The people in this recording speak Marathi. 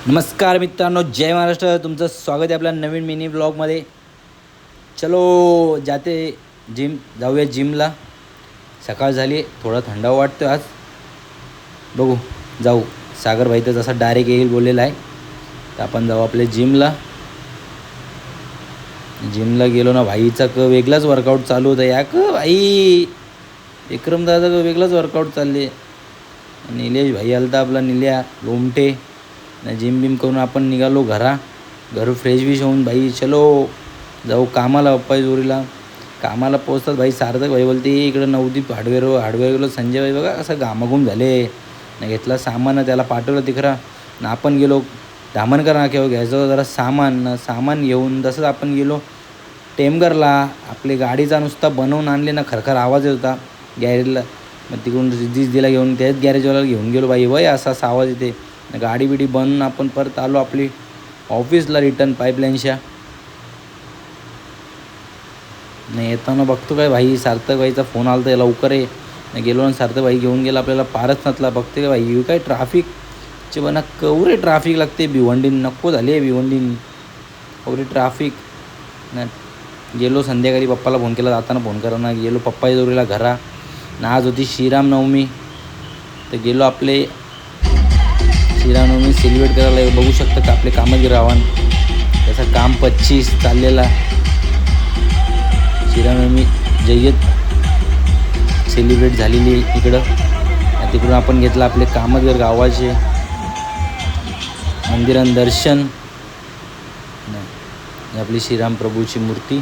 नमस्कार मित्रांनो, जय महाराष्ट्र. तुमचं स्वागत आहे आपल्या नवीन मिनी ब्लॉगमध्ये. चलो जाते जाऊया जिमला. सकाळ झाली, थोडा थंडावा वाटतो आज. बघू जाऊ. सागर भाई तर जसा डायरेक्ट येईल बोललेला आहे, तर आपण जाऊ आपल्या जिमला गेलो ना. भाईचा वेगळाच वर्कआउट चालू होता. या भाई विक्रमदादा वेगळाच वर्कआउट चालले. निलेश भाई आलता आपला, निल्या लोमटे. जिम बिम करून आपण निघालो घर फ्रेश बिश होऊन. भाई चलो जाऊ कामाला. अप्पाई जोरीला कामाला पोचतात भाई. सार्थक भाई बोलते इकडं नवदीप हार्डवेअर गेलो. संजय भाई बघा असं घामाघूम झाले. न घेतला सामान, त्याला पाठवलं तिकडं. ना आपण गेलो धामणकर नाक्यावर घ्यायचं जरा सामान घेऊन. तसंच आपण गेलो टेमघरला. आपली गाडीचा नुसता बनवून आणले ना, खरखर आवाज येत होता गॅरेजला. मग तिकडून रिदीस दिला घेऊन, त्याच गॅरेजवाल्याला घेऊन गेलो. बाई वय असा आवाज येते. गाडी बिडी बनवून आपण परत आलो आपली ऑफिसला रिटर्न पाईपलाईनच्या. नाही येताना बघतो काय भाई सार्थक भाईचा फोन आला तर लवकर आहे. गेलो ना, सार्थक भाई घेऊन गेला आपल्याला पारसनाथला. बघते का भाई काय ट्राफिकचे बना, कवरे ट्राफिक लागते. भिवंडीन नको झाली आहे भिवंडीन, कवरे ट्राफिक. गेलो संध्याकाळी पप्पाला फोन केला, जाताना फोन करा ना. गेलो पप्पाच्या जोडीला घरा ना. आज होती श्रीरामनवमी, तर गेलो आपले श्रीरामनवमी सेलिब्रेट करायला. बघू शकता का आपले कामगिरी रावण, त्याचं काम 25 चाललेला. श्रीरामनवमी जय्यत सेलिब्रेट झालेली इकडं. तिकडून आपण घेतलं आपले कामगिरी गावाचे मंदिरात दर्शन. आपली श्रीराम प्रभूची मूर्ती